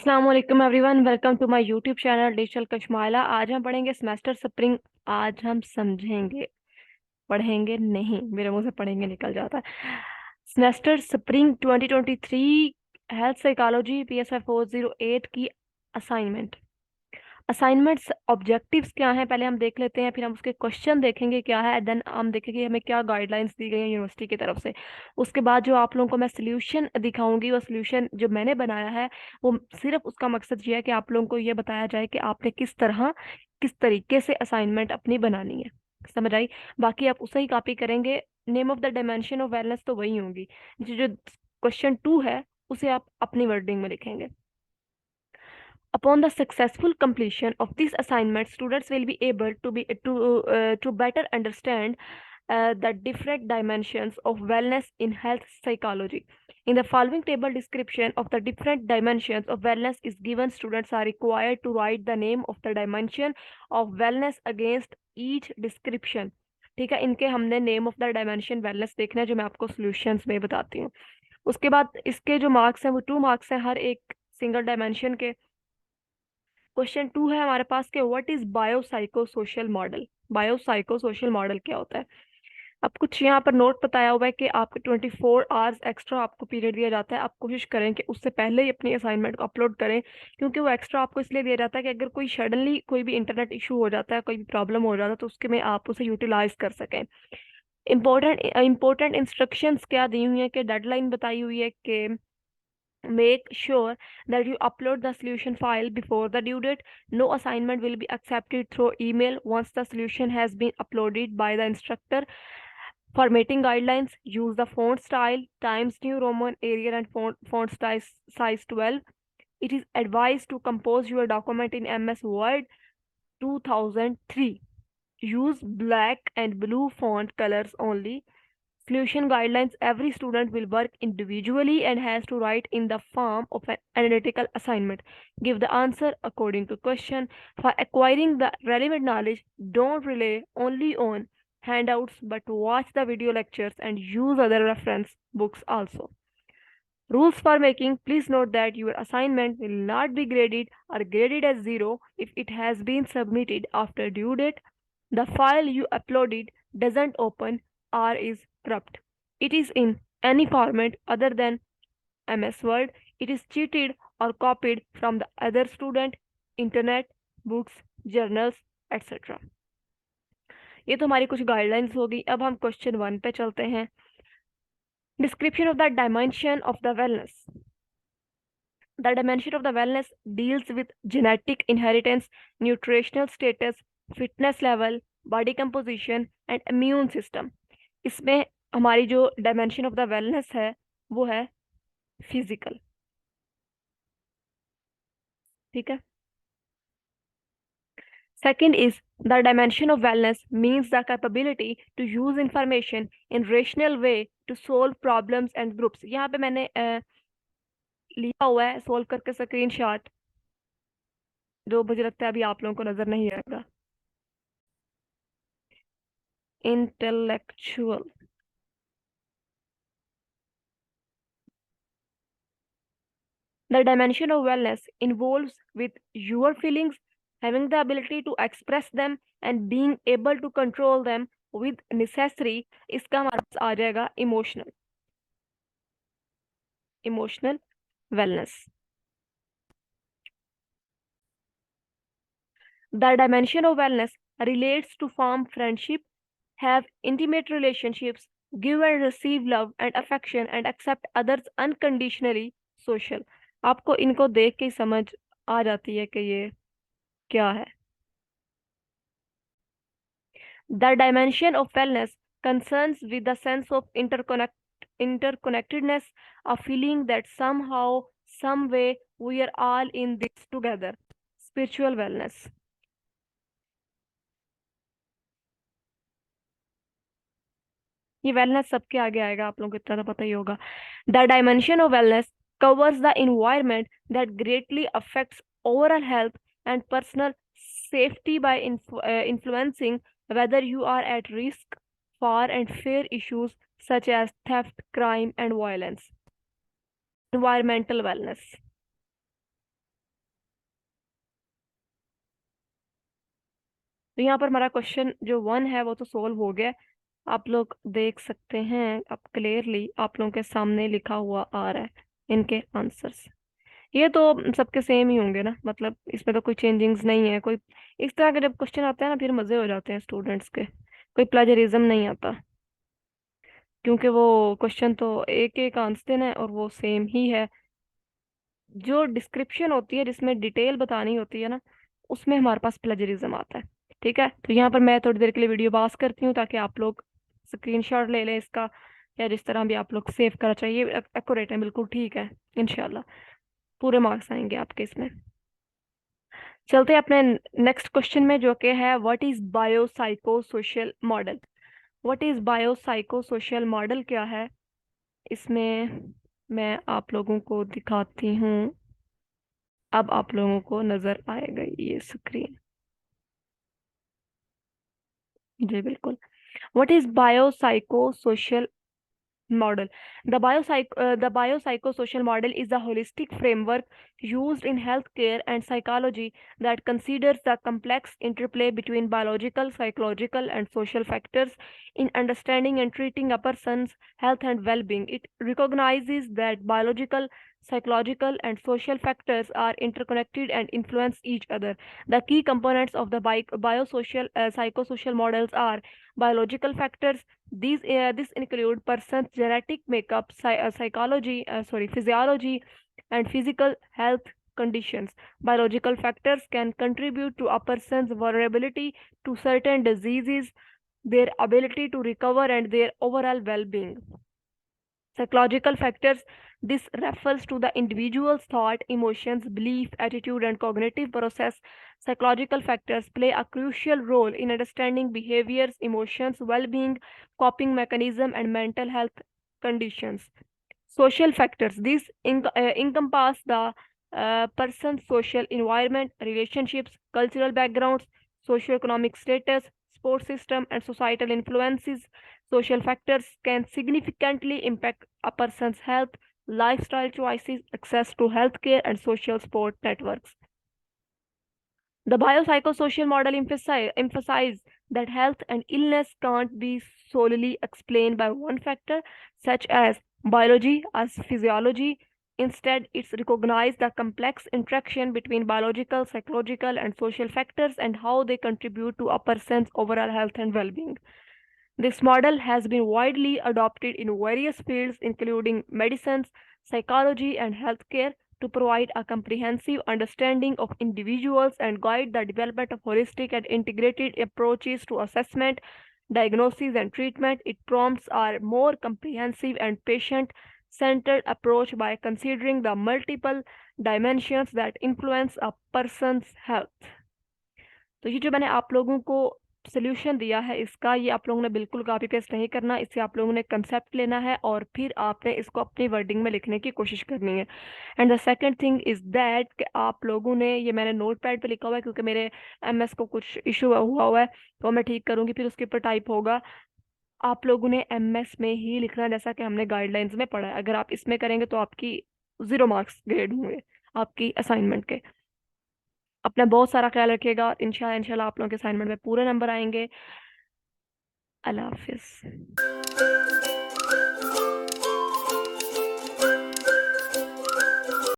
अस्सलाम वालेकुम everyone, welcome to my YouTube channel Digital Kashmaila. आज हम पढ़ेंगे सेमेस्टर स्प्रिंग। आज हम समझेंगे, पढ़ेंगे नहीं, मेरे मुंह से पढ़ेंगे निकल जाता है। Semester spring 2023 health psychology PSY 408 की असाइनमेंट। असाइनमेंट्स ऑब्जेक्टिव्स क्या हैं पहले हम देख लेते हैं, फिर हम उसके क्वेश्चन देखेंगे क्या है, देन हम देखेंगे हमें क्या गाइडलाइंस दी गई हैं यूनिवर्सिटी की तरफ से। उसके बाद जो आप लोगों को मैं सोल्यूशन दिखाऊंगी, वो सोल्यूशन जो मैंने बनाया है वो सिर्फ उसका मकसद ये है कि आप लोगों को ये बताया जाए कि आपने किस तरीके से असाइनमेंट अपनी बनानी है। समझ आई? बाकी आप उसे ही कॉपी करेंगे। Name of the dimension of wellness तो वही होंगी। जो क्वेश्चन 2 है उसे आप अपनी वर्डिंग में लिखेंगे। Upon the successful completion of this assignment, students will be able to better understand the different dimensions of wellness in health psychology. In the following table, description of the different dimensions of wellness is given. Students are required to write the name of the dimension of wellness against each description. ठीक है, इनके हमने name of the dimension wellness देखना है, जो मैं आपको solutions में बताती हूँ। उसके बाद इसके जो मार्क्स हैं वो 2 मार्क्स हैं हर एक सिंगल डायमेंशन के। क्वेश्चन 2 है हमारे पास के what is biopsychosocial model. Biopsychosocial model क्या होता है? अब कुछ यहाँ पर नोट बताया हुआ है कि आपके 24 आवर्स एक्स्ट्रा आपको पीरियड दिया जाता है। आप कोशिश करें कि उससे पहले ही अपनी असाइनमेंट को अपलोड करें, क्योंकि वो एक्स्ट्रा आपको इसलिए दिया जाता है कि अगर कोई सडनली कोई भी इंटरनेट इशू हो जाता है, कोई भी प्रॉब्लम हो जाता है, तो उसके में आप उसे यूटिलाइज कर सकें। इंपॉर्टेंट इंस्ट्रक्शंस क्या दी हुई है कि डेडलाइन बताई हुई है कि make sure that you upload the solution file before the due date. No assignment will be accepted through email once the solution has been uploaded by the instructor. Formatting guidelines: use the font style Times New Roman, Arial and font size 12. It is advised to compose your document in MS Word 2003. Use black and blue font colors only. Solution guidelines: every student will work individually and has to write in the form of an analytical assignment. Give the answer according to question. For acquiring the relevant knowledge, don't rely only on handouts but watch the video lectures and use other reference books also. Rules for making: please note that your assignment will not be graded or graded as 0 if it has been submitted after due date, the file you uploaded doesn't open or is corrupt, it is in any format other than MS Word, it is cheated or copied from the other student, internet, books, journals, etc. ये तो हमारी कुछ guidelines होगी। अब हम question 1 पे चलते हैं। Description of the dimension of the wellness. The dimension of the wellness deals with genetic inheritance, nutritional status, fitness level, body composition and immune system. इसमें हमारी जो dimension of the wellness है वो है फिजिकल। ठीक है। Second is the dimension of wellness means the capability to use information in rational way to solve problems and groups। यहाँ पे मैंने लिया हुआ है सोल्व करके स्क्रीनशॉट, जो मुझे लगता है अभी आप लोगों को नजर नहीं आएगा। Intellectual. The dimension of wellness involves with your feelings, having the ability to express them and being able to control them with necessary। इसका हमारे पास आ जाएगा emotional wellness। The dimension of wellness relates to form friendship, have intimate relationships, give and receive love and affection and accept others unconditionally, social। आपको इनको देख के ही समझ आ जाती है कि ये क्या है। The dimension of wellness concerns with the sense of interconnectedness, a feeling that somehow, some way, we are all in this together. Spiritual wellness. ये wellness सबके आगे आएगा, आप लोगों को इतना तो पता ही होगा। The dimension of wellness covers the environment that greatly affects overall health and personal safety by influencing whether you are at risk for and fear issues such as theft, crime, and violence. Environmental wellness. तो यहाँ पर हमारा question जो 1 है वो तो solve हो गया। आप लोग देख सकते हैं, अब क्लियरली आप लोगों के सामने लिखा हुआ आ रहा है इनके आंसर्स। ये तो सबके सेम ही होंगे ना, मतलब इसमें तो कोई चेंजिंग्स नहीं है। कोई इस तरह के जब क्वेश्चन आते हैं ना, फिर मजे हो जाते हैं स्टूडेंट्स के। कोई प्लेजरिज्म नहीं आता, क्योंकि वो क्वेश्चन तो एक एक आंसर है और वो सेम ही है। जो डिस्क्रिप्शन होती है, जिसमें डिटेल बतानी होती है ना, उसमें हमारे पास प्लेजरिज्म आता है। ठीक है, तो यहाँ पर मैं थोड़ी देर के लिए वीडियो पास करती हूँ ताकि आप लोग स्क्रीनशॉट ले लें इसका, या जिस तरह भी आप लोग सेव करा चाहिए। एक्यूरेट है, बिल्कुल ठीक है। इंशाल्लाह पूरे मार्क्स आएंगे आपके इसमें। चलते हैं अपने नेक्स्ट क्वेश्चन में, जो कि है what is biopsychosocial model. What is biopsychosocial model क्या है इसमें, मैं आप लोगों को दिखाती हूँ। अब आप लोगों को नजर आएगा ये स्क्रीन। जी बिल्कुल। What is biopsychosocial model. The biopsychosocial model is a holistic framework used in healthcare and psychology that considers the complex interplay between biological, psychological, and social factors in understanding and treating a person's health and well-being. It recognizes that biological, psychological, and social factors are interconnected and influence each other. The key components of the biosocial psychosocial models are biological factors. This include person's genetic makeup, physiology, and physical health conditions. Biological factors can contribute to a person's vulnerability to certain diseases, their ability to recover, and their overall well-being. Psychological factors. This refers to the individual's thought, emotions, belief, attitude, and cognitive process. Psychological factors play a crucial role in understanding behaviors, emotions, well being, coping mechanism, and mental health conditions. Social factors. These encompass the person's social environment, relationships, cultural backgrounds, socioeconomic status, support system, and societal influences. Social factors can significantly impact a person's health, lifestyle choices, access to healthcare, and social support networks. The biopsychosocial model emphasize that health and illness can't be solely explained by one factor, such as biology as physiology. Instead, it recognizes the complex interaction between biological, psychological, and social factors and how they contribute to a person's overall health and well being. This model has been widely adopted in various fields, including medicine, psychology, and healthcare, to provide a comprehensive understanding of individuals and guide the development of holistic and integrated approaches to assessment, diagnosis, and treatment. It prompts a more comprehensive and patient centered approach by considering the multiple dimensions that influence a person's health. तो ये जो मैंने आप लोगों को solution दिया है इसका, ये आप लोगों ने बिल्कुल कॉपी पेस्ट नहीं करना। इससे आप लोगों ने कंसेप्ट लेना है और फिर आपने इसको अपनी वर्डिंग में लिखने की कोशिश करनी है। And the second thing is that कि आप लोगों ने, ये मैंने नोट पैड पे लिखा हुआ है क्योंकि मेरे एमएस को कुछ इशू हुआ है, तो मैं ठीक करूंगी, फिर उसके ऊपर टाइप होगा। आप लोगों ने एमएस में ही लिखना है, जैसा कि हमने गाइडलाइंस में पढ़ा है। अगर आप इसमें करेंगे तो आपकी 0 मार्क्स ग्रेड होंगे आपकी असाइनमेंट के। अपना बहुत सारा ख्याल रखिएगा। इंशाल्लाह आप लोगों के असाइनमेंट में पूरे नंबर आएंगे। अल्लाह हाफिज।